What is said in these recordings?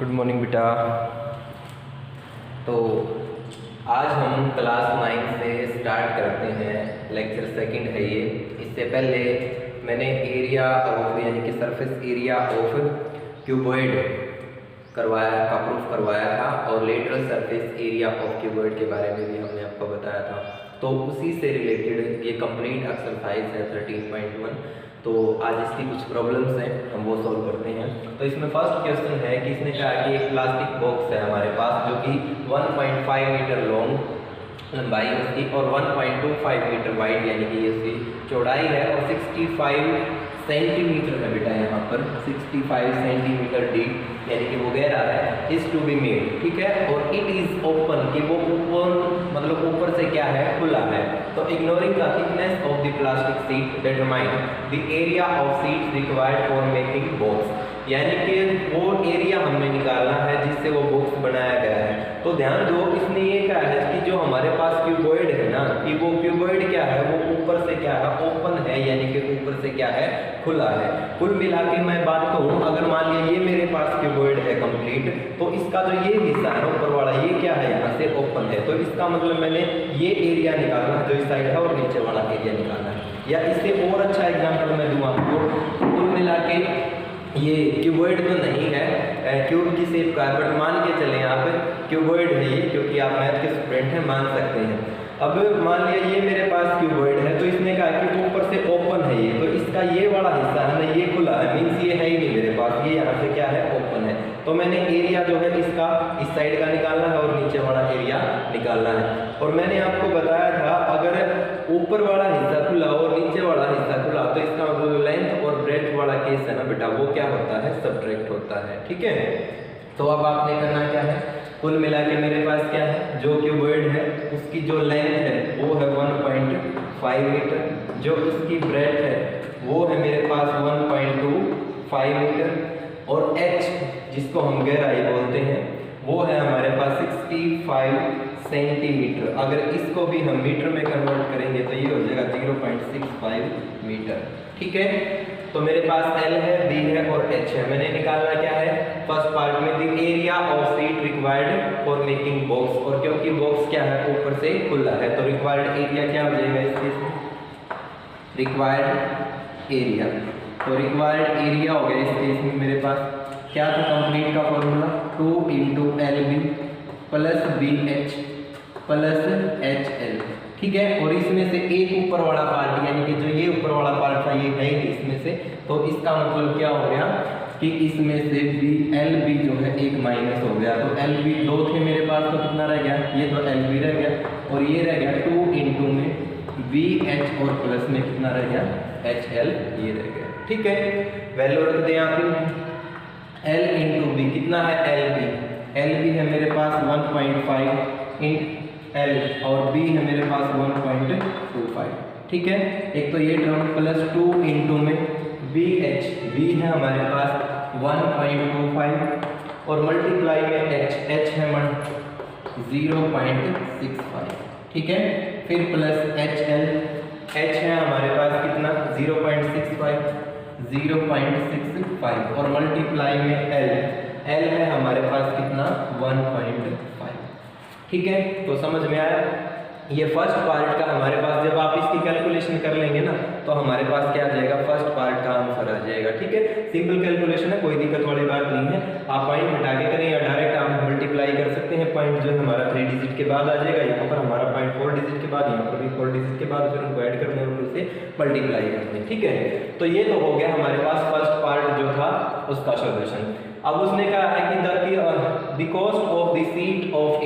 Good morning बेटा। तो आज हम क्लास 9 से स्टार्ट करते हैं। लेक्चर सेकंड है ये। इससे पहले मैंने एरिया ऑफ यानी कि सरफेस एरिया ऑफ क्यूबॉइड का प्रूफ करवाया था और lateral surface area of cuboid के बारे में भी हमने आपको बताया था। तो उसी से रिलेटेड ये कंप्लीट एक्सरसाइज है 13.1। तो आज इसकी कुछ प्रॉब्लम्स हैं, हम वो सॉल्व करते हैं। तो इसमें फर्स्ट क्वेश्चन है कि इसने कहा कि एक प्लास्टिक बॉक्स है हमारे पास जो कि 1.5 मीटर लॉन्ग लंबाई उसकी और 1.25 मीटर वाइड यानी कि ये उसकी चौड़ाई है और 65 सेंटीमीटर है बेटा, यहाँ पर 65 सेंटीमीटर डीप यानी कि वो गहरा है। इज टू बी मेड, ठीक है। और इट इज ओपन कि वो ओपन मतलब ऊपर से क्या है, खुला है। तो ignoring the thickness of the plastic sheet determine the area of sheet required for making box, यानी कि वो एरिया हमने निकालना है जिससे वो बॉक्स बनाया गया है। तो ध्यान दो, इसने ये कहा है कि जो हमारे पास क्यूबॉइड है ना, कि वो क्यूबॉइड क्या है, वो ऊपर से क्या है, ओपन है, यानी कि ऊपर से क्या है, खुला है। कुल मिला के मैं बात कहूँ, अगर मान लिया ये मेरे पास क्यूबॉइड है कंप्लीट, तो इसका जो ये हिस्सा है ऊपर वाला, ये क्या है, यहाँ से ओपन है। तो इसका मतलब मैंने ये एरिया निकालना है जो इस साइड है और नीचे वाला एरिया निकालना है। या इससे और अच्छा एग्जाम्पल मैं दूँ आपको, कुल मिला के ये क्यूबॉइड तो नहीं है, क्यूब की शेप का है, बट मान के चलें आप क्यूबॉइड है ये, क्योंकि आप मैथ के स्टूडेंट हैं, मान सकते हैं। अब मान लिया ये मेरे पास क्यूबॉइड है, तो इसने कहा कि ऊपर से ओपन है ये, तो इसका ये वाला हिस्सा है ना, ये खुला है, मीन्स ये है ही नहीं मेरे पास, ये यहाँ से क्या है, ओपन है। तो मैंने एरिया जो है इसका इस साइड का निकालना है और नीचे वाला एरिया निकालना है। और मैंने आपको बताया था अगर ऊपर वाला हिस्सा खुला और नीचे वाला हिस्सा खुला तो इसका मतलब लेंथ और ब्रेड्थ वाला केस है ना बेटा, वो क्या होता है, सब्ट्रैक्ट होता है, ठीक है। तो अब आपने करना क्या है, कुल मिला के मेरे पास क्या है, जो क्यूबॉइड है उसकी जो लेंथ है वो है 1.5 मीटर, जो उसकी ब्रेड्थ है वो है मेरे पास 1.25 मीटर, और h जिसको हम गहराई बोलते हैं वो है हमारे पास 65 सेंटीमीटर। अगर इसको भी हम मीटर में कन्वर्ट करेंगे तो ये हो जाएगा 0.65 मीटर, ठीक है। तो मेरे पास L है, B है और H है। मैंने निकालना क्या है, फर्स्ट पार्ट में the area of sheet required for making box, और क्योंकि बॉक्स क्या है, ऊपर से खुला है, तो रिक्वायर्ड एरिया क्या हो जाएगा इस केस में, रिक्वायर्ड एरिया। तो रिक्वायर्ड एरिया हो गया इस केस में मेरे पास क्या था, कंप्लीट का formula 2 × LB plus BH plus HL, ठीक है। और इसमें से एक ऊपर वाला पार्ट यानी कि जो ये ऊपर वाला पार्ट था ये है इसमें से, तो इसका मतलब क्या हो गया कि इसमें से LB जो है एक माइनस हो गया। तो LB 2 थे मेरे पास, तो कितना रह गया, ये तो LB रह गया, और ये रह गया 2 × में BH और प्लस में कितना रह गया, HL, ये रह गया, ठीक है। वैल्यू रख दें आप, L × B कितना है, LB है मेरे पास 1.5 × L और B है मेरे पास 1.25, ठीक है। एक तो ये टर्म प्लस 2 × में B है हमारे पास 1.25 और मल्टीप्लाई में H है 0.65, ठीक है। फिर प्लस HL, H है हमारे पास कितना 0.65 और मल्टीप्लाई में L है हमारे पास कितना 1.5, ठीक है। तो समझ में आया, ये फर्स्ट पार्ट का हमारे पास, जब आप इसकी कैलकुलेशन कर लेंगे ना तो हमारे पास क्या आ जाएगा, फर्स्ट पार्ट का आंसर आ जाएगा, ठीक है। सिंपल कैलकुलेशन है, कोई दिक्कत वाली बात नहीं है। आप पॉइंट हटा के करें या डायरेक्ट आप मल्टीप्लाई कर सकते हैं। पॉइंट जो है हमारा 3 डिजिट के बाद आ जाएगा, यहाँ पर हमारा पॉइंट 4 डिजिट के बाद, यहाँ पर भी 4 डिजिट के बाद, फिर उनको ऐड करने और उसे मल्टीप्लाई करते हैं, ठीक है। तो ये तो हो गया हमारे पास फर्स्ट पार्ट जो था उसका सोल्यूशन। अब उसने कहा है कि the cost of the sheet of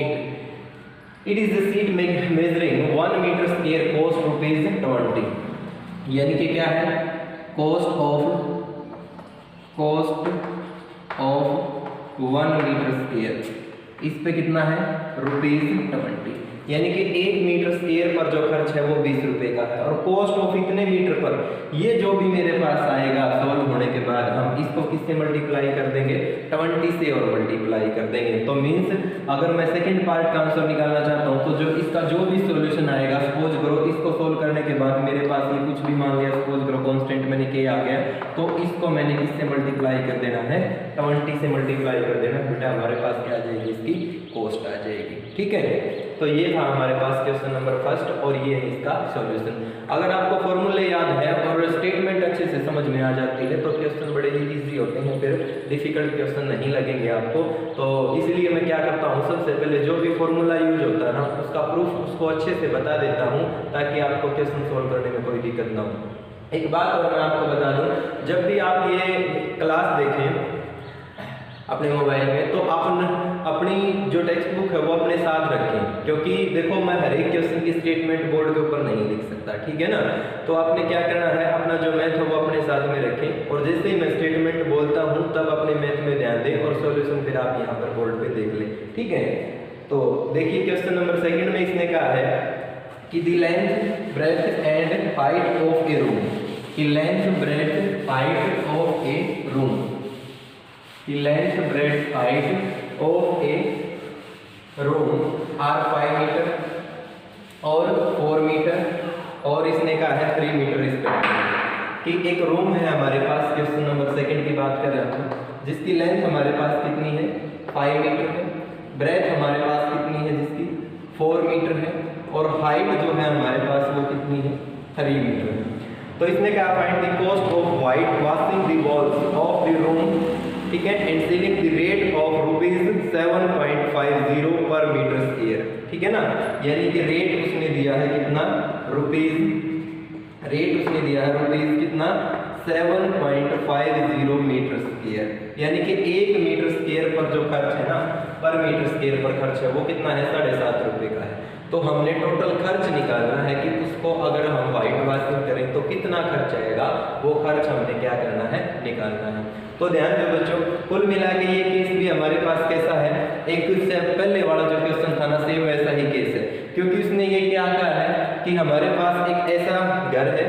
it is the sheet measuring 1 metre square cost ₹20, यानी कि क्या है, कॉस्ट ऑफ 1 मीटर स्क्वायर, इस पे कितना है, ₹20, यानी कि 1 मीटर स्क्वायर पर जो खर्च है वो 20 रुपए का है। और कॉस्ट ऑफ इतने मीटर पर, ये जो भी मेरे पास आएगा सॉल्व होने के बाद हम इसको किससे मल्टीप्लाई कर देंगे, 20 से और मल्टीप्लाई कर देंगे। तो मीन्स अगर मैं सेकंड पार्ट का आंसर निकालना चाहता हूँ तो जो इसका जो भी सॉल्यूशन आएगा, सपोज करो इसको सोल्व करने के बाद मेरे पास ये कुछ भी मान लिया, सपोज करो कांस्टेंट मैंने के आ गया, तो इसको मैंने किससे मल्टीप्लाई कर देना है, 20 से मल्टीप्लाई कर देना है। बेटा हमारे पास क्या आ जाएगी, इसकी कॉस्ट आ जाएगी। ठीक है, तो ये था हमारे पास क्वेश्चन नंबर फर्स्ट और ये है इसका सॉल्यूशन। अगर आपको फॉर्मूले याद है और स्टेटमेंट अच्छे से समझ में आ जाती है तो क्वेश्चन बड़े ही इजी होते हैं, फिर डिफिकल्ट क्वेश्चन नहीं लगेंगे आपको। तो इसलिए मैं क्या करता हूँ, सबसे पहले जो भी फॉर्मूला यूज होता है ना उसका प्रूफ उसको अच्छे से बता देता हूँ ताकि आपको क्वेश्चन सोल्व करने में कोई दिक्कत ना हो। एक बात और मैं आपको बता दूँ, जब भी आप ये क्लास देखें अपने मोबाइल में तो अपनी जो टेक्स्ट बुक है वो अपने साथ रखें, क्योंकि देखो मैं हर एक क्वेश्चन की स्टेटमेंट बोर्ड के ऊपर नहीं लिख सकता, ठीक है ना। तो आपने क्या करना है, अपना जो मैथ है वो अपने साथ में रखें और जैसे ही मैं स्टेटमेंट बोलता हूँ तब अपने मैथ में ध्यान दें और सॉल्यूशन फिर आप यहाँ पर बोर्ड पे देख लें, ठीक है। तो देखिए क्वेश्चन नंबर सेकंड में इसने कहा है कि the length breadth and height of a room, कि length breadth height of a room, The length, breadth, height of a room are 5 metre और 4 मीटर और इसने कहा है 3 मीटर रिस्पेक्टिवली। कि एक रूम है हमारे पास, क्वेश्चन नंबर सेकंड की बात कर रहे हैं, जिसकी लेंथ हमारे पास कितनी है, 5 मीटर है, ब्रेथ हमारे पास कितनी है, जिसकी 4 मीटर है और हाइट जो है हमारे पास वो कितनी है, 3 मीटर है। तो इसने कहा find the cost of white washing the walls of the room, ठीक है, and selling the rate of ₹7.50 पर मीटर स्क्वायर, ठीक है ना। यानी कि रेट उसने दिया है कितना, रेट उसने दिया है रुपीज कितना, 7.50 मीटर स्क्वायर, यानी कि 1 मीटर स्क्वायर पर जो खर्च है ना, पर मीटर स्क्वायर पर खर्च है वो कितना है, 7.5 रुपये का है। तो हमने टोटल खर्च निकालना है कि उसको अगर हम वाइट वॉशिंग करें तो कितना खर्च आएगा, वो खर्च हमने क्या करना है, निकालना है। तो ध्यान दो बच्चों, कुल मिला के ये केस भी हमारे पास कैसा है, एक से पहले वाला जो क्वेश्चन था ना सेम वैसा ही केस है, क्योंकि उसने ये क्या कहा है कि हमारे पास एक ऐसा घर है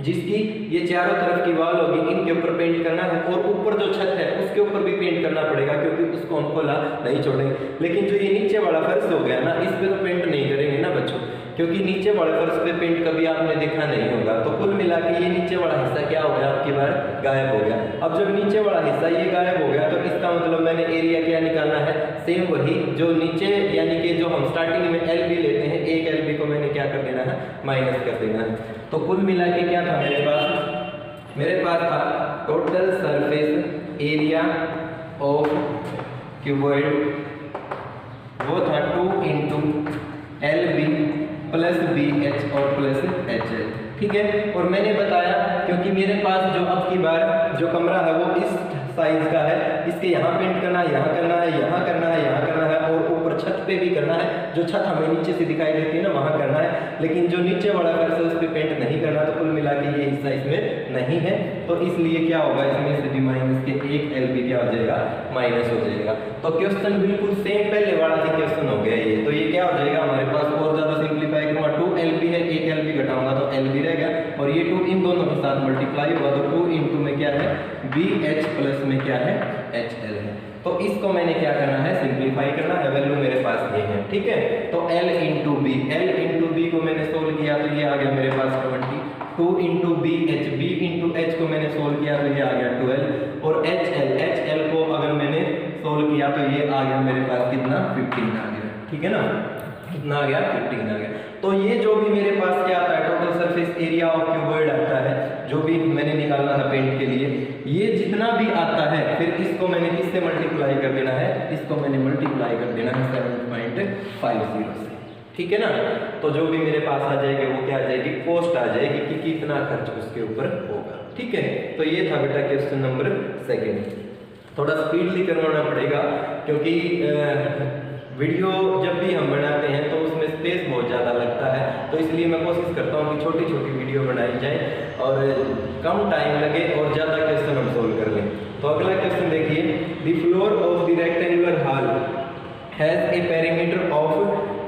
जिसकी ये चारों तरफ की वॉल होगी, इनके ऊपर पेंट करना है और ऊपर जो छत है उसके ऊपर भी पेंट करना पड़ेगा क्योंकि उसको हम खुला नहीं छोड़ेंगे। लेकिन जो ये नीचे वाला फर्श हो गया ना, इस पे तो पेंट नहीं करेंगे ना बच्चों, क्योंकि नीचे वाले फर्श पे पेंट कभी आपने देखा नहीं होगा। तो कुल मिला के ये नीचे वाला हिस्सा क्या हो गया, आपकी बार गायब हो गया। अब जब नीचे वाला हिस्सा ये गायब हो गया तो इसका मतलब मैंने एरिया क्या निकालना है, सेम वही जो नीचे, यानी कि जो हम स्टार्टिंग में LB लेते हैं, एक LB को मैंने क्या कर देना है, माइनस कर देना है। तो कुल मिला के क्या था मेरे पास था total surface area of cuboid, वो था 2 इंटू LB प्लस BH और प्लस HL, ठीक है। और मैंने बताया क्योंकि मेरे पास जो अब की बार जो कमरा है वो इस साइज का है, इसके यहाँ पेंट करना है, यहाँ करना है, यहाँ करना है, यहाँ करना है और ऊपर छत पे भी करना है। जो छत हमें नीचे से दिखाई देती है ना वहाँ करना है, लेकिन जो नीचे वाला फर्श है उस पर पेंट नहीं करना। तो कुल मिला के ये हिस्सा इसमें नहीं है, तो इसलिए क्या होगा, इसमें से भी माइनस के 1 LB क्या हो जाएगा, माइनस हो जाएगा। तो क्वेश्चन बिल्कुल सेम पहले वाला ही क्वेश्चन हो गया ये। तो ये क्या हो जाएगा हमारे पास, और ज्यादा सिंप्लीफाई करूँगा, 2 LB है, 1 LB घटाऊंगा तो LB रह गया और ये 2 इन दोनों के साथ मल्टीप्लाई होगा तो 2 इंटू में क्या है, BH प्लस में क्या है, HL है। तो इसको मैंने क्या करना है, सिंप्लीफाई करना है, वैल्यू मेरे पास ये है, ठीक है। तो L इंटू B को मैंने सोल्व किया तो ये आ गया मेरे पास 20, 2 इंटू B इंटू H को मैंने सोल्व किया तो ये आ गया 12 और HL को अगर मैंने सोल्व किया तो ये आ गया मेरे पास कितना, 15 आ गया, ठीक है ना, कितना आ गया, 15 आ गया। तो ये जो भी मेरे पास क्या आता है, total surface area of cuboid आता है, जो भी मैंने निकालना था पेंट के लिए, ये जितना भी आता है फिर इसको मैंने किससे मल्टीप्लाई कर देना है, इसको मैंने मल्टीप्लाई कर देना है 7.50 से, ठीक है ना। तो जो भी मेरे पास आ जाएगी वो क्या आ जाएगी, कॉस्ट आ जाएगी कि कितना खर्च उसके ऊपर होगा, ठीक है। तो ये था बेटा क्वेश्चन नंबर सेकंड। थोड़ा स्पीडली करवाना पड़ेगा क्योंकि वीडियो जब भी हम बनाते हैं तो उसमें स्पेस बहुत ज़्यादा लगता है, तो इसलिए मैं कोशिश करता हूँ कि छोटी छोटी वीडियो बनाई जाए और कम टाइम लगे और ज़्यादा क्वेश्चन हम सोल्व कर लें। तो अगला क्वेश्चन देखिए, the floor of the rectangular hall has a perimeter of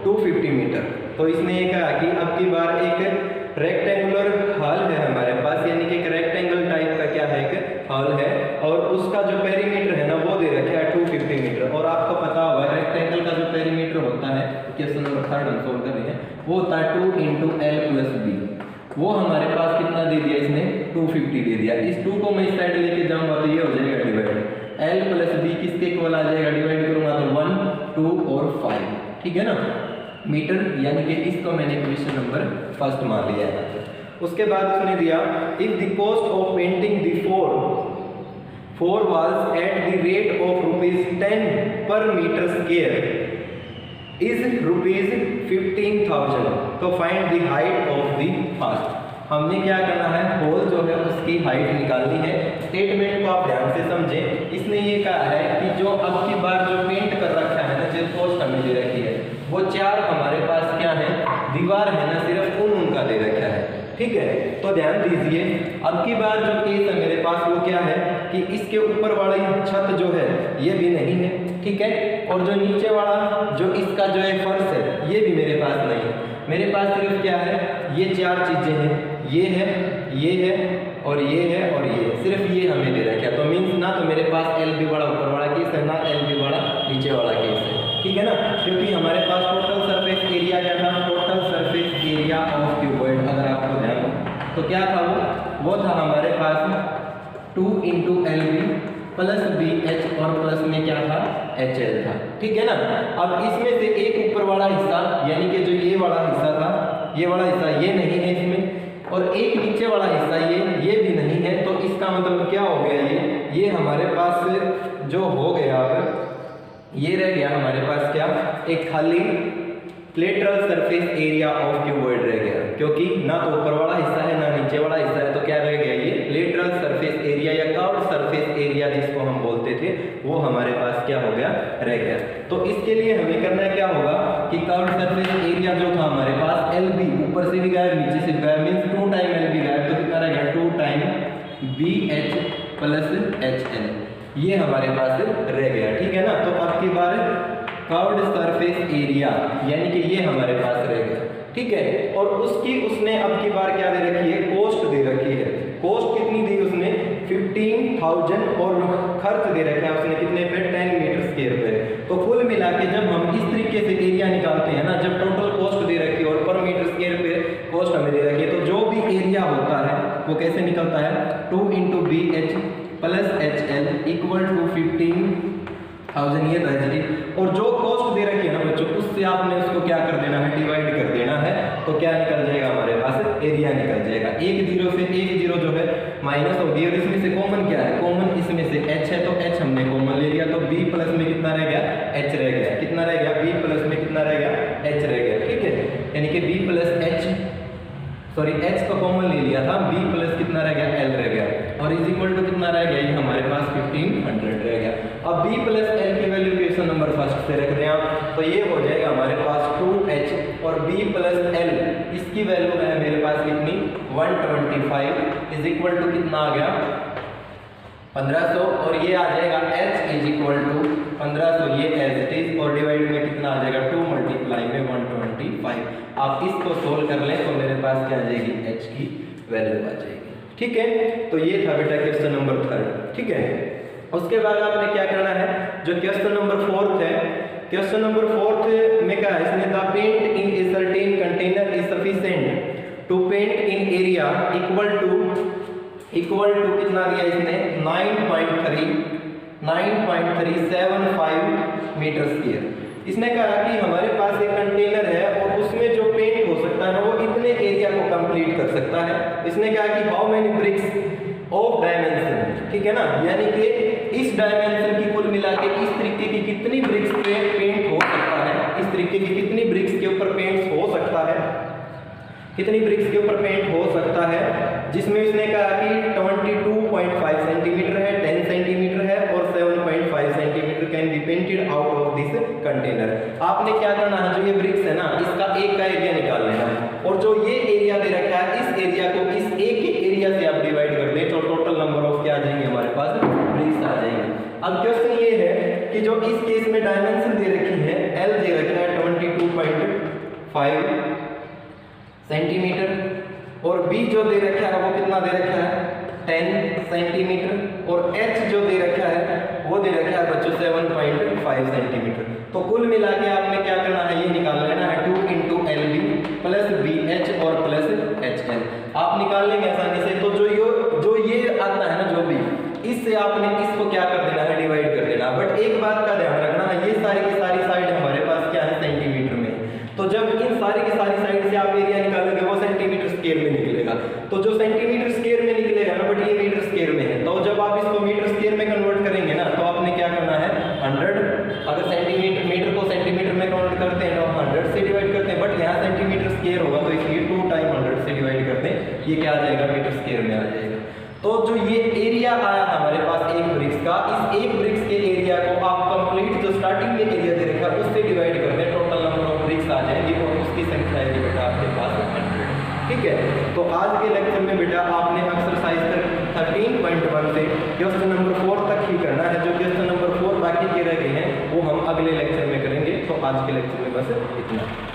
250 metre. तो इसने ये कहा कि अब की बार एक रेक्टेंगुलर हॉल है हमारे पास, यानी कि एक रेक्टेंगल टाइप का क्या है, एक हॉल है और उसका जो पेरीमीटर है ना वो दे हम सोल्व कर रहे हैं, वो होता है 2 इंटू एल प्लस बी। वो हमारे पास कितना दे दिया इसने, 250 दे दिया। इस 2 को मैं इस साइड लेके जाऊंगा तो ये हो जाएगा डिवाइड, एल प्लस बी किसके इक्वल आ जाएगा, डिवाइड करूंगा तो 1, 2 और 5, ठीक है ना, मीटर, यानी कि इसको मैंने क्वेश्चन नंबर फर्स्ट मान लिया है। उसके बाद उसने दिया if the cost of painting the four walls at the rate of ₹10 पर मीटर स्क्वायर इज ₹15,000 तो find the height of the first. हमने क्या करना है, होल जो है उसकी हाइट निकालनी है। स्टेटमेंट को आप ध्यान से समझें। इसने ये कहा है कि जो अब की बार जो पेंट कर रखा है ना, जो कॉस्ट हमें दे रखी है, वो 4 हमारे पास क्या है, दीवार है ना, सिर्फ उनका दे रखा है, ठीक है। तो ध्यान दीजिए, अब की बार जो केस है मेरे पास वो क्या है कि इसके ऊपर वाली छत जो है ये भी नहीं है, ठीक है, और जो नीचे वाला जो इसका जो है फर्श है ये भी मेरे पास नहीं है। मेरे पास सिर्फ क्या है, ये 4 चीजें हैं, ये है, ये है और ये है और ये है, सिर्फ ये हमें दे रखा है। तो मीन्स ना तो मेरे पास एल बी वाला ऊपर वाला केस है, ना एल बी वाला नीचे वाला केस है, ठीक है ना, क्योंकि हमारे पास टोटल सरफेस एरिया क्या था, total surface area of cuboid, अगर आपको ध्यान हो तो क्या था वो था हमारे पास 2 into L B plus B H और प्लस में क्या था, एच एल था, ठीक है ना। अब इसमें से एक ऊपर वाला हिस्सा यानी कि जो ये वाला हिस्सा था, ये वाला हिस्सा ये नहीं है इसमें, और एक नीचे वाला हिस्सा ये भी नहीं है। तो इसका मतलब क्या हो गया, ये हमारे पास जो हो गया, ये रह गया हमारे पास क्या, एक खाली lateral surface area of cuboid रह गया, क्योंकि ना तो ऊपर वाला हिस्सा है ना नीचे वाला हिस्सा है। तो क्या रह गया, ये लेटरल सरफेस एरिया या कर्व्ड सरफेस एरिया जिसको हम बोलते थे, वो हमारे पास क्या हो गया, रह गया। तो इसके लिए हमें करना क्या होगा कि कर्व्ड सरफेस एरिया जो था हमारे पास एल बी, ऊपर से भी गायब नीचे से भी गायब, मीन्स 2 टाइम एल बी गायब, तो कितना रह गया, 2 time B H plus H L, ये हमारे पास रह गया, ठीक है ना। तो अब की बार कर्व्ड सरफेस एरिया यानी कि ये हमारे पास रह गया, ठीक है। और उसने अब की बार क्या दे रखी है, कॉस्ट दे रखी है। कॉस्ट कितनी दी उसने, 15,000, और खर्च दे रखा है उसने कितने पे, 10 मीटर स्क्वायर पे। तो कुल मिला के जब हम इस तरीके से एरिया निकालते हैं ना, जब टोटल कॉस्ट दे रखी है और पर मीटर स्क्वायर पे कॉस्ट हमें दे रखी है, तो जो भी एरिया होता है वो कैसे निकलता है, 2 into B H plus H L equal to 15,000, ये था जी। और जो कॉस्ट दे रखी है ना बच्चों, उससे आपने उसको क्या कर देना है, डिवाइड कर देना है। तो क्या निकल जाएगा हमारे पास, एरिया निकल जाएगा। एक जीरो से एक जीरो जो है माइनस होगी, और इसमें से कॉमन क्या है, कॉमन इसमें से h है, तो h हमने कॉमन ले लिया, तो b प्लस में कितना रह गया, h रह गया, कितना रह गया, b प्लस में कितना रह गया, h रह गया, ठीक है। यानी कि b plus h, sorry h को कॉमन ले लिया था, b प्लस कितना रह गया, l रह गया, और इज इक्वल टू कितना रह गया, ये हमारे पास 1500 रह गया। अब b प्लस l की वैल्यू क्वेश्चन नंबर फर्स्ट से रख दें आप, तो ये हो जाएगा हमारे पास 2h, और b प्लस l इसकी वैल्यू है मेरे पास कितनी, 125 इज इक्वल टू कितना आ गया, 1500, और ये आ जाएगा h इज इक्वल टू 1500, ये एज इट इज, और डिवाइड में कितना आ जाएगा, 2 मल्टीप्लाई में 125। आप इसको सोल्व कर लें तो मेरे पास क्या आ जाएगी, h की वैल्यू आ जाएगी, ठीक है। तो ये था बेटा क्वेश्चन नंबर 3, ठीक है। उसके बाद आपने क्या करना है, जो क्वेश्चन नंबर 4 है, क्वेश्चन नंबर 4 में क्या है, इसने the paint in a certain container is sufficient to paint in area equal to कितना दिया इसने, 9.375 मीटर स्क्वायर। इसने कहा कि हमारे पास एक कंटेनर है और उसमें जो पेंट हो सकता है वो इतने एरिया को कंप्लीट कर सकता है। इसने कहा कि how many bricks of dimension, ठीक है ना, यानी कि इस डायमेंशन की कुल मिला के इस तरीके की कितनी ब्रिक्स पे पेंट हो सकता है, इस तरीके की कितनी ब्रिक्स के ऊपर पेंट हो सकता है, कितनी ब्रिक्स के ऊपर पेंट हो सकता है, जिसमें इसने कहा कि 22.5 सेंटीमीटर है, 10 सेंटीमीटर है और 7.5 centimetre can be painted out of this container. आपने क्या करना है, जो ये ब्रिक्स है ना, इसका एक का एरिया निकाल लेना है, और जो ये एरिया दे रखा है इस एरिया को इस एक के एरिया से आप डिवाइड कर दें, तो टोटल नंबर ऑफ क्या आ जाएंगे हमारे पास, ब्रिक्स आ जाएंगे। अब क्वेश्चन ये है कि जो इस केस में डायमेंशन दे रखी है, एल दे रखा है 22.5 सेंटीमीटर, और बी जो दे रखा है वो कितना दे रखा है, 10 सेंटीमीटर, और एच जो दे रखा है वो दे रखा है बच्चों 7.5 सेंटीमीटर। तो कुल मिला के आपने क्या करना है, ये निकाल लेना है 2 इंटू इससे आपने इसको क्या कर देना है, डिवाइड कर देना। बट एक बात का ध्यान रखना, ये सारी की सारी साइड हमारे पास क्या है, सेंटीमीटर में। तो जब इन सारी की सारी साइड से आप एरिया निकालोगे वो सेंटीमीटर स्क्वायर में निकलेगा। तो जो सेंटीमीटर स्क्वायर में निकलेगा ना, बट ये मीटर स्क्वायर में है, तो जब आप इसको मीटर स्क्वायर में कन्वर्ट करेंगे ना, तो आपने क्या करना है, 100। अगर सेंटीमीटर मीटर को सेंटीमीटर में कन्वर्ट करते हैं तो 100 से डिवाइड करते हैं, बट यहाँ सेंटीमीटर स्क्वायर होगा तो इसलिए 2 टाइम 100 से डिवाइड करते हैं, ये क्या आ जाएगा, मीटर स्क्वायर में आ जाएगा। तो जो ये एरिया आया हमारे पास एक ब्रिक्स का, इस एक ब्रिक्स के एरिया को आप कंप्लीट जो स्टार्टिंग में एरिया दे रखा है उससे डिवाइड कर दें, टोटल नंबर ऑफ ब्रिक्स आ जाएंगे और उसकी संख्या आएगी बेटा आपके पास 100। ठीक है, तो आज के लेक्चर में बेटा आपने एक्सरसाइज 13.1 से क्वेश्चन नंबर 4 तक ही करना है। जो क्वेश्चन नंबर 4 बाकी के रह गए हैं वो हम अगले लेक्चर में करेंगे। तो आज के लेक्चर में बस इतना।